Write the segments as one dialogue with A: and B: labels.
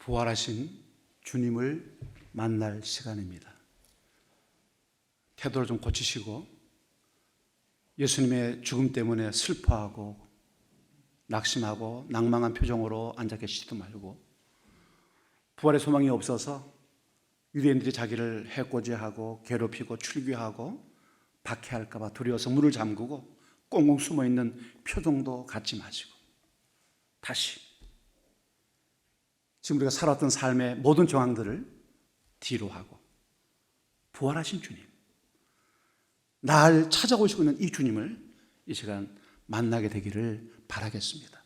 A: 부활하신 주님을 만날 시간입니다. 태도를 좀 고치시고 예수님의 죽음 때문에 슬퍼하고 낙심하고 낭망한 표정으로 앉아 계시지도 말고, 부활의 소망이 없어서 유대인들이 자기를 해코지하고 괴롭히고 출교하고 박해할까 봐 두려워서 문을 잠그고 꽁꽁 숨어있는 표정도 갖지 마시고, 다시 지금 우리가 살았던 삶의 모든 정황들을 뒤로 하고 부활하신 주님, 날 찾아오시고 있는 이 주님을 이 시간 만나게 되기를 바라겠습니다.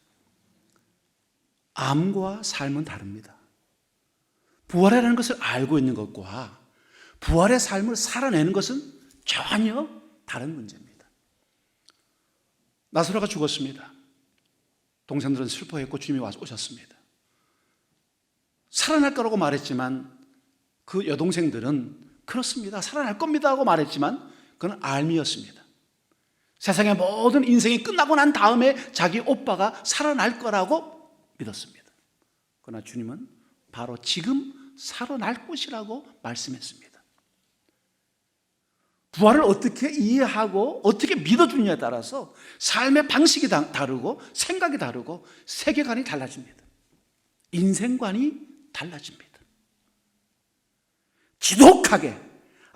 A: 암과 삶은 다릅니다. 부활이라는 것을 알고 있는 것과 부활의 삶을 살아내는 것은 전혀 다른 문제입니다. 나사로가 죽었습니다. 동생들은 슬퍼했고 주님이 오셨습니다. 살아날 거라고 말했지만 그 여동생들은 그렇습니다, 살아날 겁니다 하고 말했지만 그건 알미였습니다. 세상의 모든 인생이 끝나고 난 다음에 자기 오빠가 살아날 거라고 믿었습니다. 그러나 주님은 바로 지금 살아날 것이라고 말씀했습니다. 부활을 어떻게 이해하고 어떻게 믿어주느냐에 따라서 삶의 방식이 다르고 생각이 다르고 세계관이 달라집니다. 인생관이 달라집니다.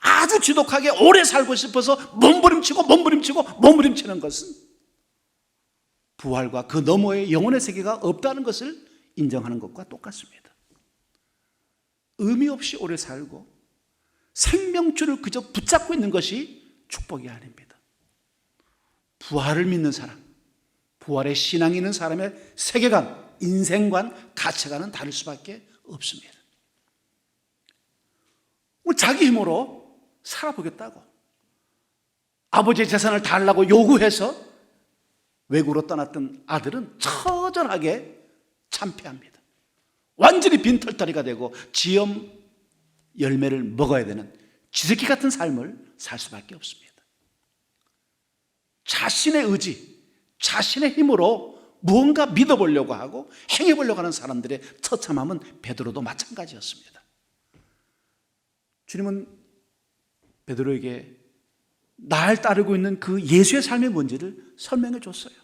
A: 아주 지독하게 오래 살고 싶어서 몸부림치는 것은 부활과 그 너머의 영혼의 세계가 없다는 것을 인정하는 것과 똑같습니다. 의미 없이 오래 살고 생명줄을 그저 붙잡고 있는 것이 축복이 아닙니다. 부활을 믿는 사람, 부활의 신앙이 있는 사람의 세계관, 인생관, 가치관은 다를 수밖에 없습니다. 자기 힘으로 살아보겠다고 아버지의 재산을 달라고 요구해서 외국으로 떠났던 아들은 처절하게 참패합니다. 완전히 빈털터리가 되고 지엄 열매를 먹어야 되는 쥐새끼 같은 삶을 살 수밖에 없습니다. 자신의 의지, 자신의 힘으로 무언가 믿어보려고 하고 행해보려고 하는 사람들의 처참함은 베드로도 마찬가지였습니다. 주님은 베드로에게 날 따르고 있는 그 예수의 삶의 뭔지를 설명해 줬어요.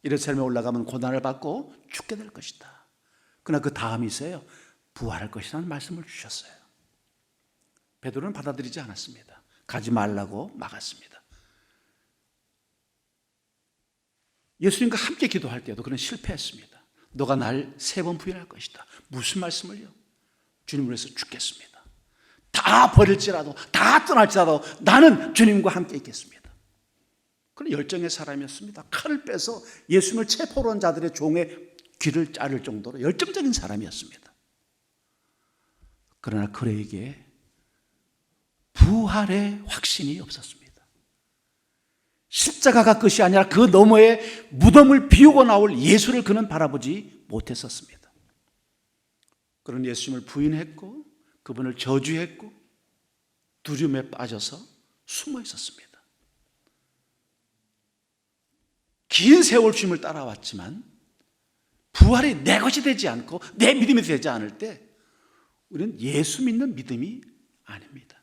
A: 예루살렘에 올라가면 고난을 받고 죽게 될 것이다. 그러나 그 다음이 있어요. 부활할 것이라는 말씀을 주셨어요. 베드로는 받아들이지 않았습니다. 가지 말라고 막았습니다. 예수님과 함께 기도할 때도 그는 실패했습니다. 너가 날 3번 부인할 것이다. 무슨 말씀을요? 주님을 위해서 죽겠습니다. 다 버릴지라도, 다 떠날지라도 나는 주님과 함께 있겠습니다. 그런 열정의 사람이었습니다. 칼을 빼서 예수님을 체포로 한 자들의 종의 귀를 자를 정도로 열정적인 사람이었습니다. 그러나 그에게 부활의 확신이 없었습니다. 십자가가 끝이 아니라 그 너머에 무덤을 비우고 나올 예수를 그는 바라보지 못했었습니다. 그런 예수님을 부인했고 그분을 저주했고 두려움에 빠져서 숨어 있었습니다. 긴 세월 주님을 따라왔지만 부활이 내 것이 되지 않고 내 믿음이 되지 않을 때 우리는 예수 믿는 믿음이 아닙니다.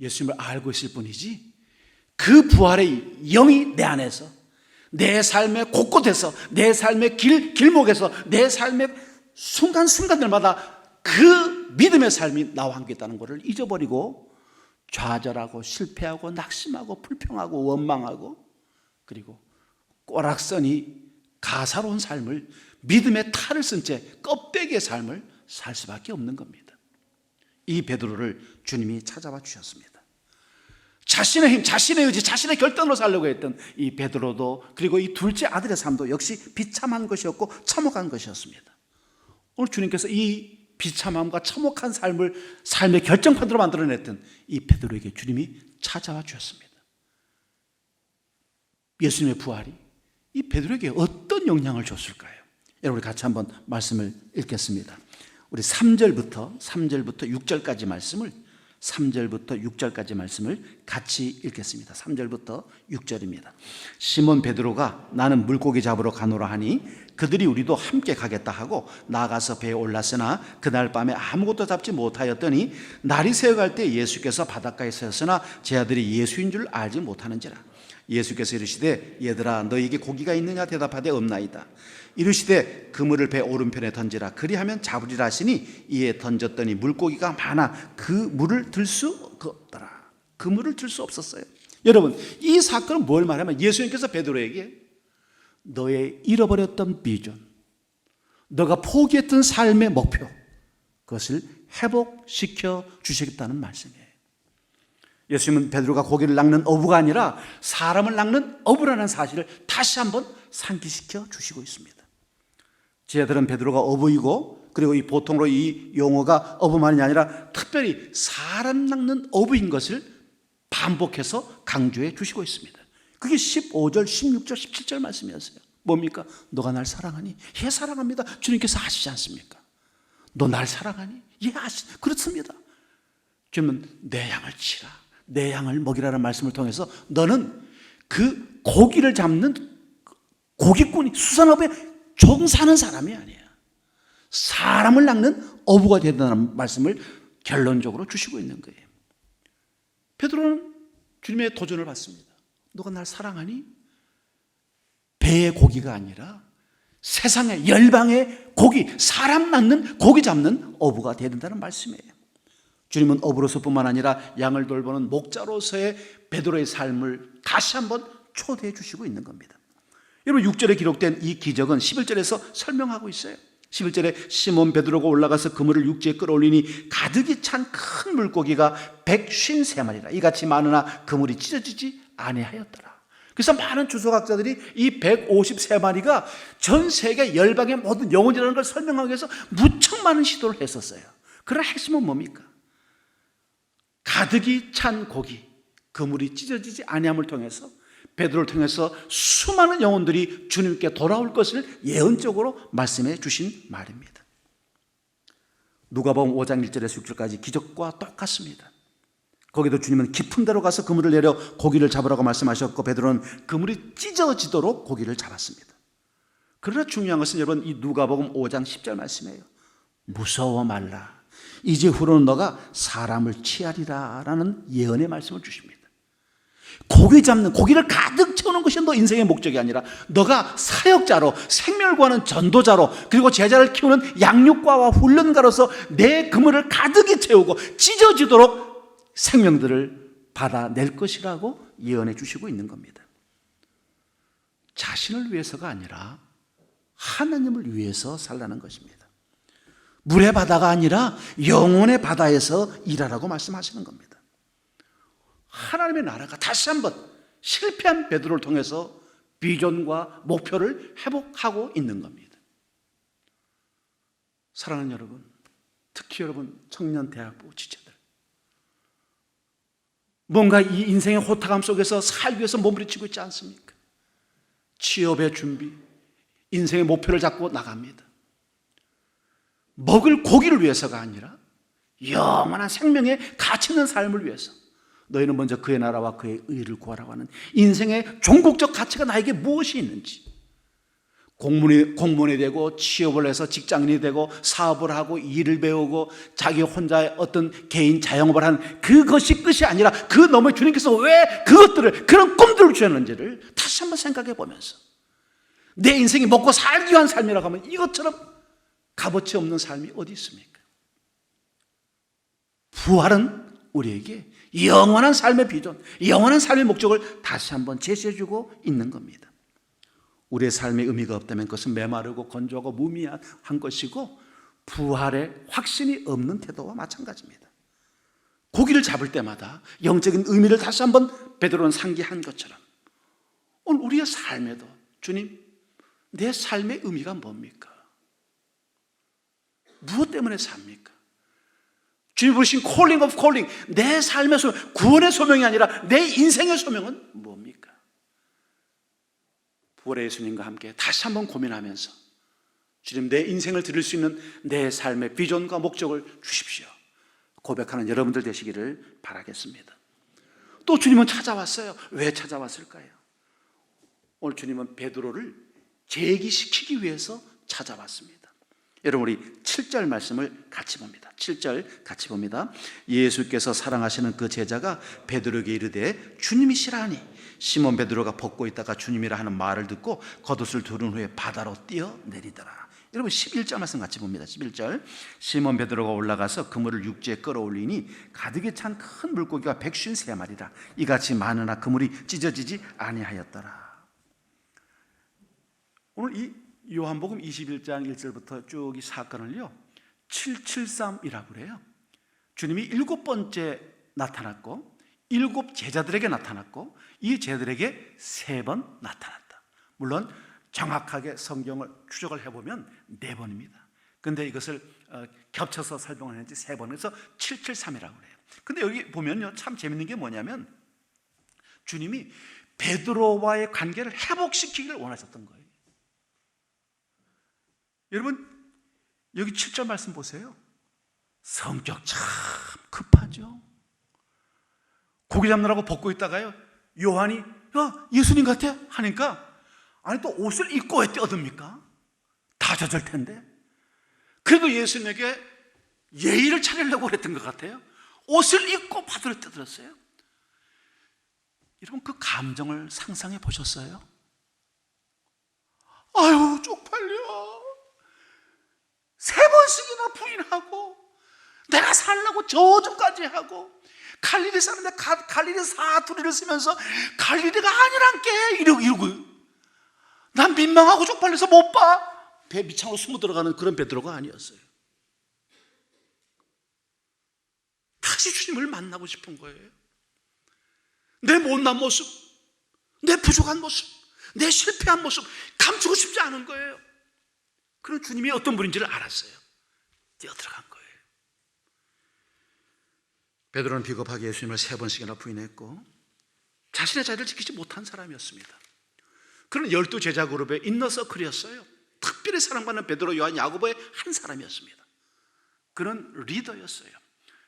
A: 예수님을 알고 있을 뿐이지 그 부활의 영이 내 안에서, 내 삶의 곳곳에서, 내 삶의 길목에서, 내 삶의 순간순간들마다 그 믿음의 삶이 나와 함께 있다는 것을 잊어버리고 좌절하고 실패하고 낙심하고 불평하고 원망하고 그리고 꼬락서니 가사로운 삶을, 믿음의 탈을 쓴 채 껍데기의 삶을 살 수밖에 없는 겁니다. 이 베드로를 주님이 찾아와 주셨습니다. 자신의 힘, 자신의 의지, 자신의 결단으로 살려고 했던 이 베드로도, 그리고 이 둘째 아들의 삶도 역시 비참한 것이었고 참혹한 것이었습니다. 오늘 주님께서 이 비참함과 참혹한 삶을 삶의 결정판으로 만들어냈던 이 베드로에게 주님이 찾아와 주셨습니다. 예수님의 부활이 이 베드로에게 어떤 영향을 줬을까요? 여러분, 우리 같이 한번 말씀을 읽겠습니다. 우리 3절부터 6절까지 말씀을 3절부터 6절까지 말씀을 같이 읽겠습니다. 3절부터 6절입니다. 시몬 베드로가 나는 물고기 잡으러 가노라 하니 그들이 우리도 함께 가겠다 하고 나가서 배에 올랐으나 그날 밤에 아무것도 잡지 못하였더니 날이 새어갈 때 예수께서 바닷가에 서셨으나 제 아들이 예수인 줄 알지 못하는지라. 예수께서 이르시되 얘들아 너희에게 고기가 있느냐 대답하되 없나이다. 이르시되 그물을 배 오른편에 던지라. 그리하면 잡으리라 하시니 이에 던졌더니 물고기가 많아 그 물을 들 수 없더라. 그물을 들 수 없었어요. 여러분, 이 사건은 뭘 말하면 예수님께서 베드로에게 너의 잃어버렸던 비전, 너가 포기했던 삶의 목표, 그것을 회복시켜 주시겠다는 말씀이에요. 예수님은 베드로가 고기를 낚는 어부가 아니라 사람을 낚는 어부라는 사실을 다시 한번 상기시켜 주시고 있습니다. 제자들은 베드로가 어부이고, 그리고 이 보통으로 이 용어가 어부만이 아니라 특별히 사람 낚는 어부인 것을 반복해서 강조해 주시고 있습니다. 그게 15절, 16절, 17절 말씀이었어요. 뭡니까? 너가 날 사랑하니? 예, 사랑합니다. 주님께서 아시지 않습니까? 너 날 사랑하니? 예, 그렇습니다. 주님은 내 양을 치라, 내 양을 먹이라는 말씀을 통해서 너는 그 고기를 잡는 고기꾼이, 수산업에 종사하는 사람이 아니야. 사람을 낚는 어부가 된다는 말씀을 결론적으로 주시고 있는 거예요. 베드로는 주님의 도전을 받습니다. 너가 날 사랑하니? 배의 고기가 아니라 세상의 열방의 고기, 사람 낚는 고기 잡는 어부가 되야 된다는 말씀이에요. 주님은 어부로서뿐만 아니라 양을 돌보는 목자로서의 베드로의 삶을 다시 한번 초대해 주시고 있는 겁니다. 여러분, 6절에 기록된 이 기적은 11절에서 설명하고 있어요. 11절에 시몬 베드로가 올라가서 그물을 육지에 끌어올리니 가득이 찬 큰 물고기가 153마리라. 이같이 많으나 그물이 찢어지지 아니하였더라. 그래서 많은 주석학자들이 이 153마리가 전 세계 열방의 모든 영혼이라는 걸 설명하기 위해서 무척 많은 시도를 했었어요. 그러나 핵심은 뭡니까? 가득이 찬 고기, 그물이 찢어지지 아니함을 통해서, 베드로를 통해서 수많은 영혼들이 주님께 돌아올 것을 예언적으로 말씀해 주신 말입니다. 누가복음 5장 1절에서 6절까지 기적과 똑같습니다. 거기도 주님은 깊은 데로 가서 그물을 내려 고기를 잡으라고 말씀하셨고, 베드로는 그물이 찢어지도록 고기를 잡았습니다. 그러나 중요한 것은 여러분, 이 누가복음 5장 10절 말씀이에요. 무서워 말라, 이제 후로는 너가 사람을 취하리라 라는 예언의 말씀을 주십니다. 고기 잡는, 고기를 가득 채우는 것이 너 인생의 목적이 아니라 너가 사역자로, 생명을 구하는 전도자로, 그리고 제자를 키우는 양육과와 훈련가로서 내 그물을 가득히 채우고 찢어지도록 생명들을 받아낼 것이라고 예언해 주시고 있는 겁니다. 자신을 위해서가 아니라 하나님을 위해서 살라는 것입니다. 물의 바다가 아니라 영혼의 바다에서 일하라고 말씀하시는 겁니다. 하나님의 나라가 다시 한번 실패한 베드로를 통해서 비전과 목표를 회복하고 있는 겁니다. 사랑하는 여러분, 특히 여러분 청년 대학부 지체들, 뭔가 이 인생의 호타감 속에서 살기 위해서 몸부림치고 있지 않습니까? 취업의 준비, 인생의 목표를 잡고 나갑니다. 먹을 고기를 위해서가 아니라 영원한 생명의 가치 있는 삶을 위해서 너희는 먼저 그의 나라와 그의 의를 구하라고 하는 인생의 종국적 가치가 나에게 무엇이 있는지, 공무원이 되고 취업을 해서 직장인이 되고 사업을 하고 일을 배우고 자기 혼자의 어떤 개인 자영업을 하는 그것이 끝이 아니라 그 너머에 주님께서 왜 그것들을, 그런 꿈들을 주셨는지를 다시 한번 생각해 보면서, 내 인생이 먹고 살기 위한 삶이라고 하면 이것처럼 값어치 없는 삶이 어디 있습니까? 부활은 우리에게 영원한 삶의 비전, 영원한 삶의 목적을 다시 한번 제시해주고 있는 겁니다. 우리의 삶에 의미가 없다면 그것은 메마르고 건조하고 무미한 것이고 부활의 확신이 없는 태도와 마찬가지입니다. 고기를 잡을 때마다 영적인 의미를 다시 한번 베드로는 상기한 것처럼 오늘 우리의 삶에도 주님, 내 삶의 의미가 뭡니까? 무엇 때문에 삽니까? 주님 부르신 calling of calling, 내 삶의 소명, 구원의 소명이 아니라 내 인생의 소명은 뭡니까? 부활의 예수님과 함께 다시 한번 고민하면서 주님, 내 인생을 드릴 수 있는 내 삶의 비전과 목적을 주십시오. 고백하는 여러분들 되시기를 바라겠습니다. 또 주님은 찾아왔어요. 왜 찾아왔을까요? 오늘 주님은 베드로를 재기시키기 위해서 찾아왔습니다. 여러분, 우리 7절 말씀을 같이 봅니다. 7절 같이 봅니다. 예수께서 사랑하시는 그 제자가 베드로에게 이르되 주님이시라니. 시몬 베드로가 벗고 있다가 주님이라 하는 말을 듣고 겉옷을 두른 후에 바다로 뛰어내리더라. 여러분, 11절 말씀 같이 봅니다. 11절. 시몬 베드로가 올라가서 그물을 육지에 끌어올리니 가득히 찬 큰 물고기가 153마리라. 이같이 많으나 그물이 찢어지지 아니하였더라. 오늘 이 요한복음 21장 1절부터 쭉 이 사건을요 773이라고 그래요. 주님이 7번째 나타났고 7 제자들에게 나타났고 이 제자들에게 3번 나타났다. 물론 정확하게 성경을 추적을 해보면 4번입니다. 근데 이것을 겹쳐서 설명을 했는지 3번, 그래서 773이라고 그래요. 근데 여기 보면요 참 재밌는 게 뭐냐면 주님이 베드로와의 관계를 회복시키기를 원하셨던 거예요. 여러분, 여기 7절 말씀 보세요. 성격 참 급하죠. 고기 잡느라고 벗고 있다가요 요한이 야 예수님 같아 하니까 아니 또 옷을 입고 왜 뛰어듭니까? 다 젖을 텐데. 그래도 예수님에게 예의를 차리려고 그랬던 것 같아요. 옷을 입고 바다로 뛰어들었어요. 여러분, 그 감정을 상상해 보셨어요? 아유 쪽팔려, 3번씩이나 부인하고 내가 살라고 저주까지 하고 갈릴리 사는데 갈릴리 사투리를 쓰면서 갈릴리가 아니란 게 이러고 난 민망하고 쪽팔려서 못 봐. 배 밑창으로 숨어 들어가는 그런 베드로가 아니었어요. 다시 주님을 만나고 싶은 거예요. 내 못난 모습, 내 부족한 모습, 내 실패한 모습 감추고 싶지 않은 거예요. 그런 주님이 어떤 분인지를 알았어요. 뛰어들어간 거예요. 베드로는 비겁하게 예수님을 3번씩이나 부인했고 자신의 자리를 지키지 못한 사람이었습니다. 그는 12 제자 그룹의 인너서클이었어요. 특별히 사랑받는 베드로, 요한, 야고보의 한 사람이었습니다. 그는 리더였어요.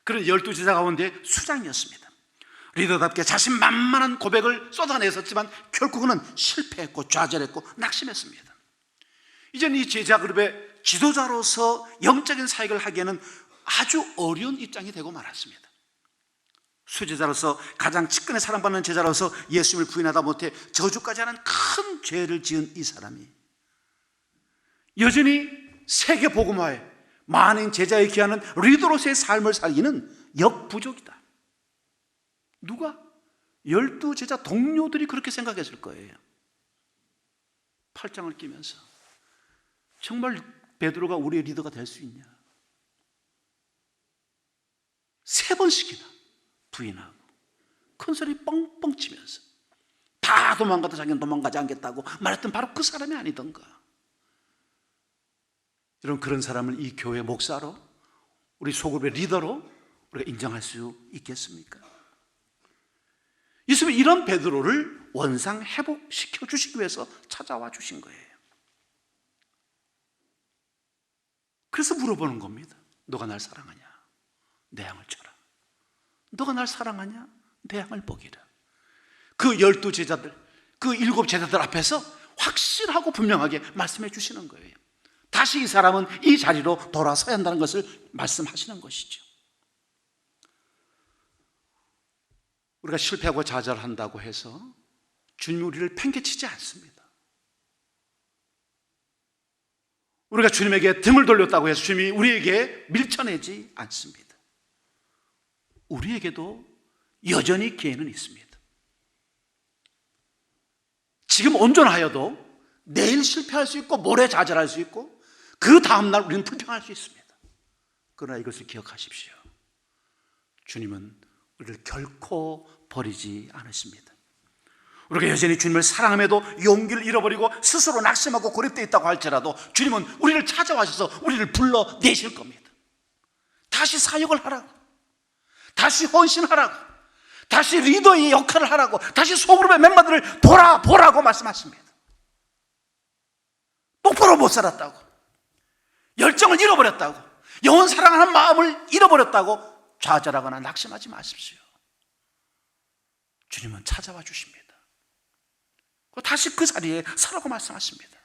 A: 그는 12 제자 가운데 수장이었습니다. 리더답게 자신만만한 고백을 쏟아냈었지만 결국 그는 실패했고 좌절했고 낙심했습니다. 이제는 이 제자 그룹의 지도자로서 영적인 사역을 하기에는 아주 어려운 입장이 되고 말았습니다. 수제자로서 가장 측근에 사랑받는 제자로서 예수님을 부인하다 못해 저주까지 하는 큰 죄를 지은 이 사람이 여전히 세계 복음화에 많은 제자에 기하는 리더로서의 삶을 살기는 역부족이다. 누가? 12 제자 동료들이 그렇게 생각했을 거예요. 팔짱을 끼면서 정말 베드로가 우리의 리더가 될 수 있냐? 3번씩이나 부인하고 큰 소리 뻥뻥 치면서 다 도망가도 자기는 도망가지 않겠다고 말했던 바로 그 사람이 아니던가. 여러분, 그런 사람을 이 교회 목사로, 우리 소그룹의 리더로 우리가 인정할 수 있겠습니까? 예수님이 이런 베드로를 원상 회복시켜 주시기 위해서 찾아와 주신 거예요. 그래서 물어보는 겁니다. 너가 날 사랑하냐? 내 양을 쳐라. 너가 날 사랑하냐? 내 양을 먹이라. 그 12 제자들, 그 7 제자들 앞에서 확실하고 분명하게 말씀해 주시는 거예요. 다시 이 사람은 이 자리로 돌아서야 한다는 것을 말씀하시는 것이죠. 우리가 실패하고 좌절한다고 해서 주님이 우리를 팽개치지 않습니다. 우리가 주님에게 등을 돌렸다고 해서 주님이 우리에게 밀쳐내지 않습니다. 우리에게도 여전히 기회는 있습니다. 지금 온전하여도 내일 실패할 수 있고 모레 좌절할 수 있고 그 다음날 우리는 불평할 수 있습니다. 그러나 이것을 기억하십시오. 주님은 우리를 결코 버리지 않으십니다. 우리가 여전히 주님을 사랑함에도 용기를 잃어버리고 스스로 낙심하고 고립되어 있다고 할지라도 주님은 우리를 찾아와셔서 우리를 불러내실 겁니다. 다시 사역을 하라고, 다시 헌신하라고, 다시 리더의 역할을 하라고, 다시 소그룹의 멤버들을 돌아보라고 말씀하십니다. 똑바로 못 살았다고, 열정을 잃어버렸다고, 영원 사랑하는 마음을 잃어버렸다고 좌절하거나 낙심하지 마십시오. 주님은 찾아와 주십니다. 다시 그 자리에 서라고 말씀하십니다.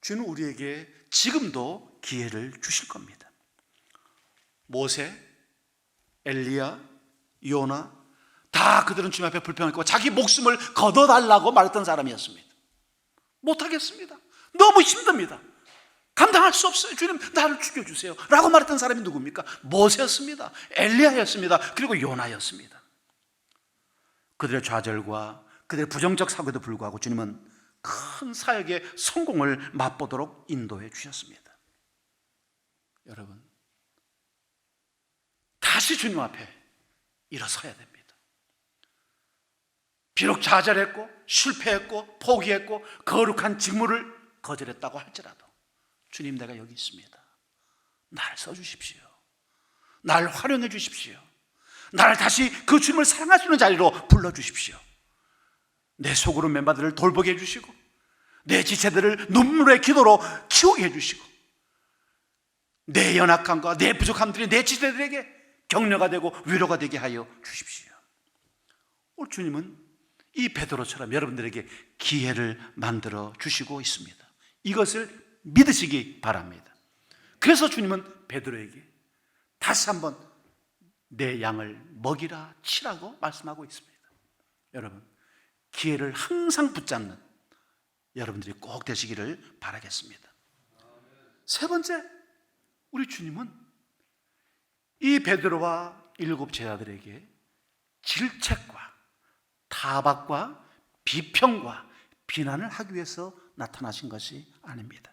A: 주는 우리에게 지금도 기회를 주실 겁니다. 모세, 엘리야, 요나 다 그들은 주님 앞에 불평했고 자기 목숨을 걷어달라고 말했던 사람이었습니다. 못하겠습니다. 너무 힘듭니다. 감당할 수 없어요. 주님 나를 죽여주세요 라고 말했던 사람이 누굽니까? 모세였습니다. 엘리야였습니다. 그리고 요나였습니다. 그들의 좌절과 그들의 부정적 사고에도 불구하고 주님은 큰 사역의 성공을 맛보도록 인도해 주셨습니다. 여러분, 다시 주님 앞에 일어서야 됩니다. 비록 좌절했고 실패했고 포기했고 거룩한 직무를 거절했다고 할지라도 주님, 내가 여기 있습니다. 날 써주십시오. 날 활용해 주십시오. 나를 다시 그 주님을 사랑할 수 있는 자리로 불러주십시오. 내 속으로 멤버들을 돌보게 해주시고 내 지체들을 눈물의 기도로 키우게 해주시고 내 연약함과 내 부족함들이 내 지체들에게 격려가 되고 위로가 되게 하여 주십시오. 오늘 주님은 이 베드로처럼 여러분들에게 기회를 만들어 주시고 있습니다. 이것을 믿으시기 바랍니다. 그래서 주님은 베드로에게 다시 한번 내 양을 먹이라 치라고 말씀하고 있습니다. 여러분, 기회를 항상 붙잡는 여러분들이 꼭 되시기를 바라겠습니다. 세 번째, 우리 주님은 이 베드로와 7 제자들에게 질책과 타박과 비평과 비난을 하기 위해서 나타나신 것이 아닙니다.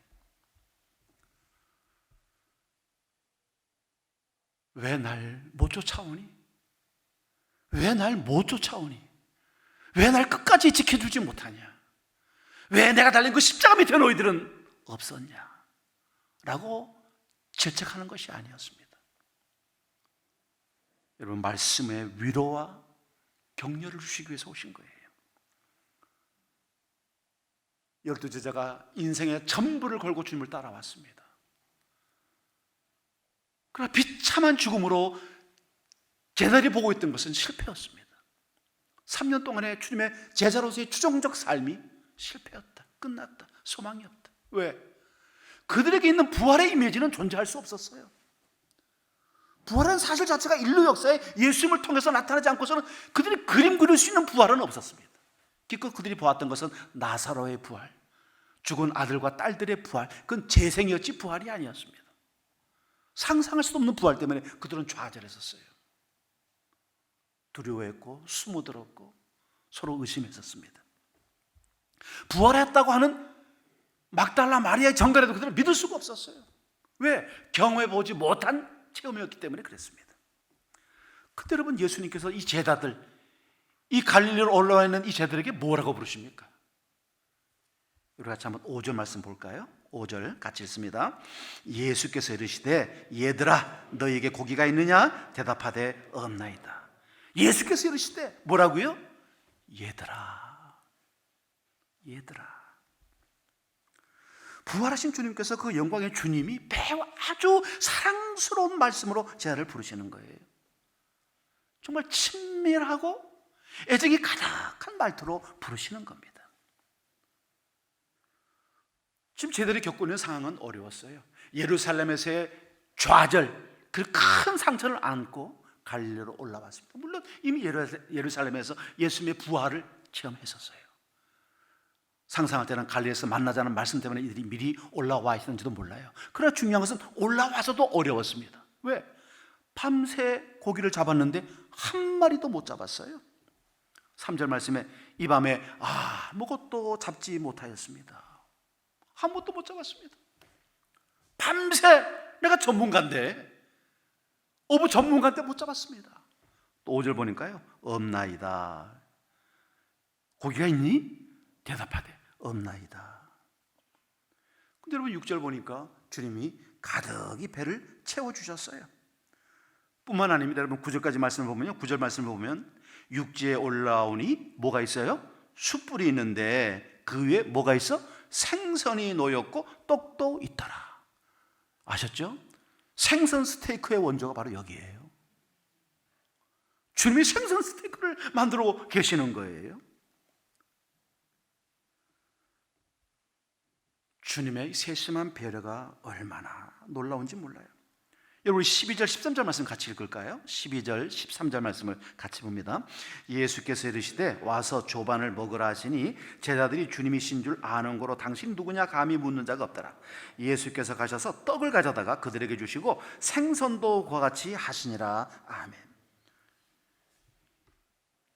A: 왜 날 못 쫓아오니? 왜 날 못 쫓아오니? 왜 날 끝까지 지켜주지 못하냐? 왜 내가 달린 그 십자가 밑에 너희들은 없었냐? 라고 질책하는 것이 아니었습니다. 여러분, 말씀의 위로와 격려를 주시기 위해서 오신 거예요. 12 제자가 인생의 전부를 걸고 주님을 따라왔습니다. 그러나 비참한 죽음으로 제자들이 보고 있던 것은 실패였습니다. 3년 동안의 주님의 제자로서의 추종적 삶이 실패였다. 끝났다. 소망이 없다. 왜? 그들에게 있는 부활의 이미지는 존재할 수 없었어요. 부활은 사실 자체가 인류 역사에 예수님을 통해서 나타나지 않고서는 그들이 그림 그릴 수 있는 부활은 없었습니다. 기껏 그들이 보았던 것은 나사로의 부활, 죽은 아들과 딸들의 부활, 그건 재생이었지 부활이 아니었습니다. 상상할 수도 없는 부활 때문에 그들은 좌절했었어요. 두려워했고 숨어들었고 서로 의심했었습니다. 부활했다고 하는 막달라 마리아의 정갈에도 그들은 믿을 수가 없었어요. 왜? 경험해보지 못한 체험이었기 때문에 그랬습니다. 근데 여러분, 예수님께서 이 제자들, 이 갈릴리로 올라와 있는 이 제자들에게 뭐라고 부르십니까? 우리 같이 한번 5절 말씀 볼까요? 5절 같이 읽습니다. 예수께서 이르시되 얘들아 너희에게 고기가 있느냐? 대답하되 없나이다. 예수께서 이르시되 뭐라고요? 얘들아, 얘들아. 부활하신 주님께서 그 영광의 주님이 매우 아주 사랑스러운 말씀으로 제자를 부르시는 거예요. 정말 친밀하고 애정이 가득한 말투로 부르시는 겁니다. 지금 제자들이 겪고 있는 상황은 어려웠어요. 예루살렘에서의 좌절, 그 큰 상처를 안고 갈릴리로 올라왔습니다. 물론 이미 예루살렘에서 예수님의 부활을 체험했었어요. 상상할 때는 갈릴리에서 만나자는 말씀 때문에 이들이 미리 올라와 있었는지도 몰라요. 그러나 중요한 것은 올라와서도 어려웠습니다. 왜? 밤새 고기를 잡았는데 한 마리도 못 잡았어요. 3절 말씀에 이 밤에 아무것도 잡지 못하였습니다. 아무것도 못 잡았습니다. 밤새 내가 전문가인데 어부 전문가인데 못 잡았습니다. 또 5절 보니까요, 없나이다. 고기가 있니? 대답하되 없나이다. 근데 여러분 6절 보니까 주님이 가득히 배를 채워주셨어요. 뿐만 아닙니다. 여러분 9절까지 말씀을 보면요, 9절 말씀을 보면 육지에 올라오니 뭐가 있어요? 숯불이 있는데 그 위에 뭐가 있어? 생선이 놓였고 떡도 있더라. 아셨죠? 생선 스테이크의 원조가 바로 여기에요. 주님이 생선 스테이크를 만들어 계시는 거예요. 주님의 세심한 배려가 얼마나 놀라운지 몰라요. 여러분 12절 13절 말씀 같이 읽을까요? 12절 13절 말씀을 같이 봅니다. 예수께서 이르시되 와서 조반을 먹으라 하시니 제자들이 주님이신 줄 아는 고로 당신 누구냐 감히 묻는 자가 없더라. 예수께서 가셔서 떡을 가져다가 그들에게 주시고 생선도 그와 같이 하시니라. 아멘.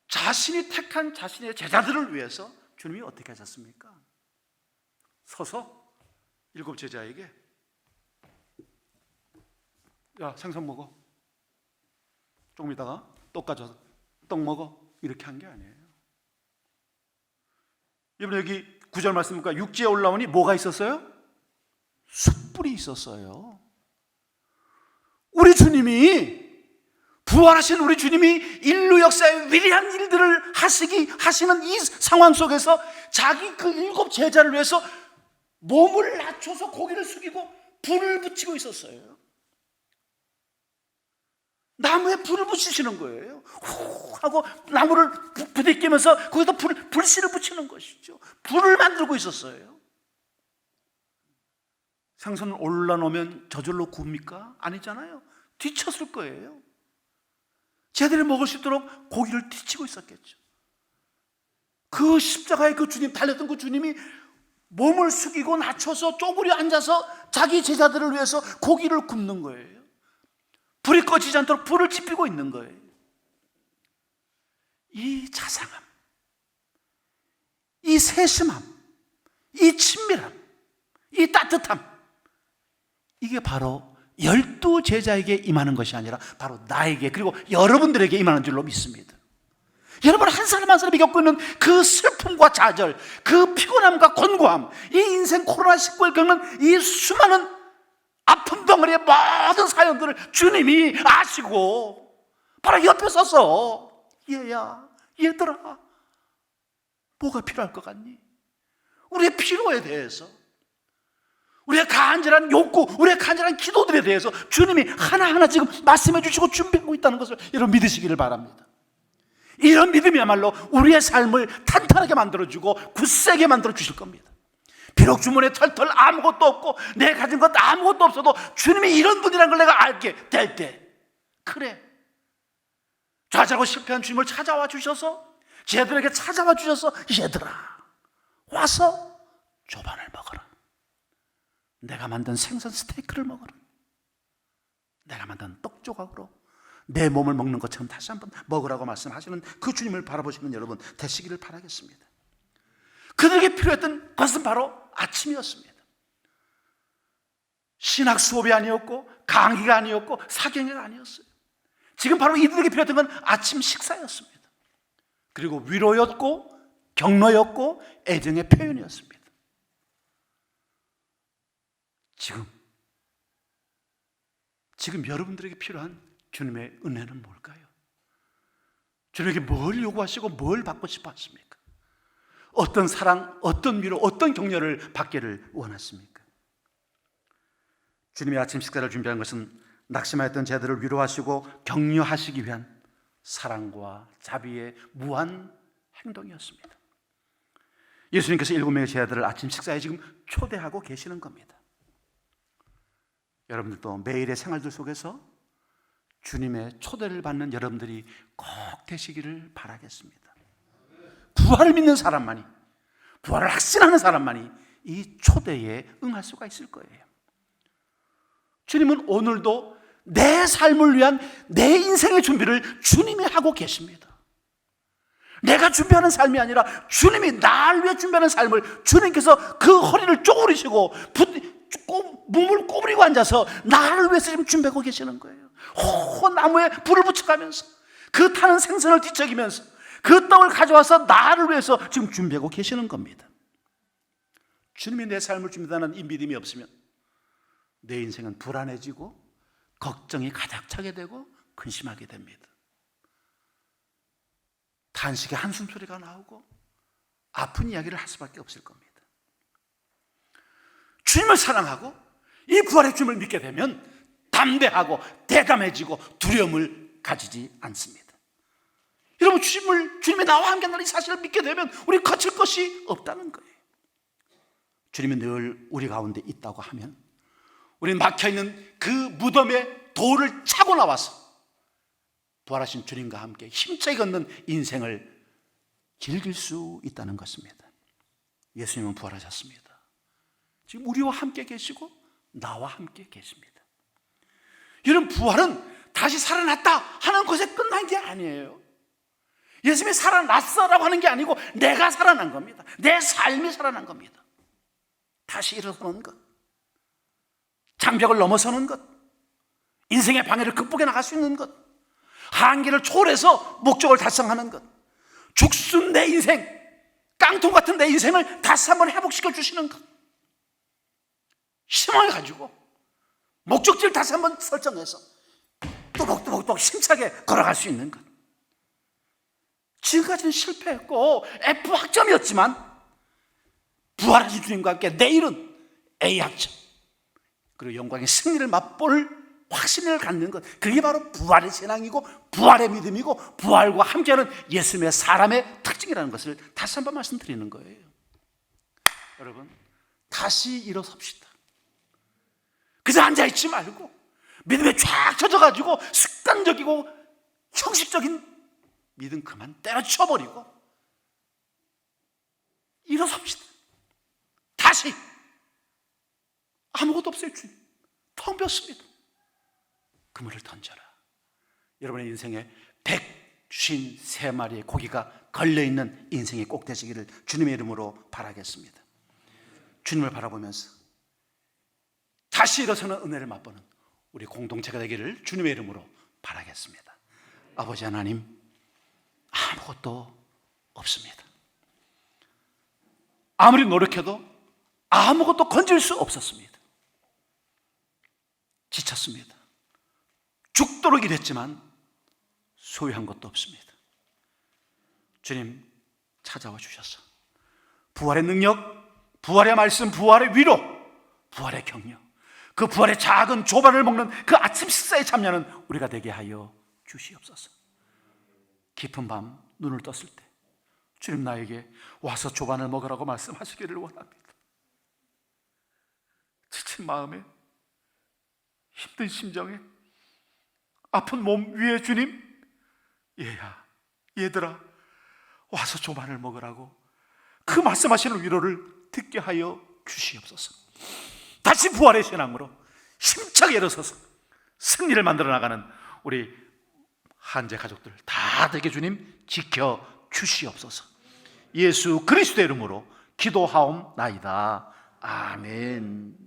A: 자신이 택한 자신의 제자들을 위해서 주님이 어떻게 하셨습니까? 서서 7 제자에게 야 생선 먹어, 조금 있다가 떡 가져서 떡 먹어, 이렇게 한 게 아니에요. 여러분 여기 9절 말씀 보니까 육지에 올라오니 뭐가 있었어요? 숯불이 있었어요. 우리 주님이, 부활하신 우리 주님이 인류 역사의 위대한 일들을 하시는 이 상황 속에서 자기 그 7 제자를 위해서 몸을 낮춰서 고개를 숙이고 불을 붙이고 있었어요. 나무에 불을 붙이시는 거예요. 후 하고 나무를 부대끼면서 거기다 불씨를 붙이는 것이죠. 불을 만들고 있었어요. 생선을 올라놓으면 저절로 구웁니까? 아니잖아요. 뒤쳤을 거예요. 제대로 먹을 수 있도록 고기를 뒤치고 있었겠죠. 그 십자가의 그 주님, 달렸던 그 주님이 몸을 숙이고 낮춰서 쪼그려 앉아서 자기 제자들을 위해서 고기를 굽는 거예요. 불이 꺼지지 않도록 불을 지피고 있는 거예요. 이 자상함, 이 세심함, 이 친밀함, 이 따뜻함, 이게 바로 12 제자에게 임하는 것이 아니라 바로 나에게, 그리고 여러분들에게 임하는 줄로 믿습니다. 여러분 한 사람 한 사람이 겪고 있는 그 슬픔과 좌절, 그 피곤함과 곤고함, 이 인생 코로나19에 겪는 이 수많은 아픈 덩어리의 모든 사연들을 주님이 아시고 바로 옆에 서서 얘야, 얘들아, 뭐가 필요할 것 같니? 우리의 필요에 대해서, 우리의 간절한 욕구, 우리의 간절한 기도들에 대해서 주님이 하나하나 지금 말씀해 주시고 준비하고 있다는 것을 여러분 믿으시기를 바랍니다. 이런 믿음이야말로 우리의 삶을 탄탄하게 만들어주고 굳세게 만들어 주실 겁니다. 비록 주머니에 털털 아무것도 없고 내 가진 것 아무것도 없어도 주님이 이런 분이라는 걸 내가 알게 될 때, 그래, 좌절하고 실패한 주님을 찾아와 주셔서, 제자들에게 찾아와 주셔서 얘들아 와서 조반을 먹어라, 내가 만든 생선 스테이크를 먹어라, 내가 만든 떡 조각으로 내 몸을 먹는 것처럼 다시 한번 먹으라고 말씀하시는 그 주님을 바라보시는 여러분 되시기를 바라겠습니다. 그들에게 필요했던 것은 바로 아침이었습니다. 신학 수업이 아니었고 강의가 아니었고 사경회가 아니었어요. 지금 바로 이들에게 필요했던 건 아침 식사였습니다. 그리고 위로였고 격려였고 애정의 표현이었습니다. 지금 여러분들에게 필요한 주님의 은혜는 뭘까요? 주님에게 뭘 요구하시고 뭘 받고 싶어 하십니까? 어떤 사랑, 어떤 위로, 어떤 격려를 받기를 원하십니까? 주님이 아침 식사를 준비한 것은 낙심하였던 제자들을 위로하시고 격려하시기 위한 사랑과 자비의 무한 행동이었습니다. 예수님께서 7명의 제자들을 아침 식사에 지금 초대하고 계시는 겁니다. 여러분들도 매일의 생활들 속에서 주님의 초대를 받는 여러분들이 꼭 되시기를 바라겠습니다. 부활을 믿는 사람만이, 부활을 확신하는 사람만이 이 초대에 응할 수가 있을 거예요. 주님은 오늘도 내 삶을 위한 내 인생의 준비를 주님이 하고 계십니다. 내가 준비하는 삶이 아니라 주님이 나를 위해 준비하는 삶을 주님께서 그 허리를 쪼그리시고 몸을 꼬부리고 앉아서 나를 위해서 지금 준비하고 계시는 거예요. 나무에 불을 붙여가면서 그 타는 생선을 뒤척이면서 그 떡을 가져와서 나를 위해서 지금 준비하고 계시는 겁니다. 주님이 내 삶을 준비하는 이 믿음이 없으면 내 인생은 불안해지고 걱정이 가득 차게 되고 근심하게 됩니다. 탄식의 한숨 소리가 나오고 아픈 이야기를 할 수밖에 없을 겁니다. 주님을 사랑하고 이 부활의 주님을 믿게 되면 담대하고 대담해지고 두려움을 가지지 않습니다. 여러분, 주님이 나와 함께 한다는 이 사실을 믿게 되면 우리 거칠 것이 없다는 거예요. 주님이 늘 우리 가운데 있다고 하면 우리는 막혀있는 그 무덤에 돌을 차고 나와서 부활하신 주님과 함께 힘차게 걷는 인생을 즐길 수 있다는 것입니다. 예수님은 부활하셨습니다. 지금 우리와 함께 계시고 나와 함께 계십니다. 여러분, 부활은 다시 살아났다 하는 것에 끝난 게 아니에요. 예수님이 살아났어라고 하는 게 아니고 내가 살아난 겁니다. 내 삶이 살아난 겁니다. 다시 일어서는 것, 장벽을 넘어서는 것, 인생의 방해를 극복해 나갈 수 있는 것, 한계를 초월해서 목적을 달성하는 것, 죽순 내 인생, 깡통 같은 내 인생을 다시 한번 회복시켜 주시는 것, 희망을 가지고 목적지를 다시 한번 설정해서 또박또박 힘차게 걸어갈 수 있는 것. 지금까지는 실패했고 F 학점이었지만 부활하신 주님과 함께 내일은 A 학점, 그리고 영광의 승리를 맛볼 확신을 갖는 것, 그게 바로 부활의 신앙이고 부활의 믿음이고 부활과 함께하는 예수님의 사람의 특징이라는 것을 다시 한번 말씀드리는 거예요. 여러분, 다시 일어섭시다. 그저 앉아있지 말고 믿음에 쫙 젖어가지고 습관적이고 형식적인 믿음 그만 때려쳐버리고 일어섭시다. 다시. 아무것도 없어요. 주님, 텅 비었습니다. 그물을 던져라. 여러분의 인생에 153마리의 고기가 걸려있는 인생의 꼭 되시기를 주님의 이름으로 바라겠습니다. 주님을 바라보면서 다시 일어서는 은혜를 맛보는 우리 공동체가 되기를 주님의 이름으로 바라겠습니다. 아버지 하나님, 아무것도 없습니다. 아무리 노력해도 아무것도 건질 수 없었습니다. 지쳤습니다. 죽도록 일했지만 소유한 것도 없습니다. 주님, 찾아와 주셔서 부활의 능력, 부활의 말씀, 부활의 위로, 부활의 격려, 그 부활의 작은 조반을 먹는 그 아침 식사에 참여하는 우리가 되게 하여 주시옵소서. 깊은 밤 눈을 떴을 때 주님, 나에게 와서 조반을 먹으라고 말씀하시기를 원합니다. 지친 마음에, 힘든 심정에, 아픈 몸 위에 주님, 얘야, 얘들아, 와서 조반을 먹으라고 그 말씀하시는 위로를 듣게 하여 주시옵소서. 다시 부활의 신앙으로 힘차게 일어서서 승리를 만들어 나가는 우리 한제 가족들 다 되게 주님 지켜 주시옵소서. 예수 그리스도의 이름으로 기도하옵나이다. 아멘.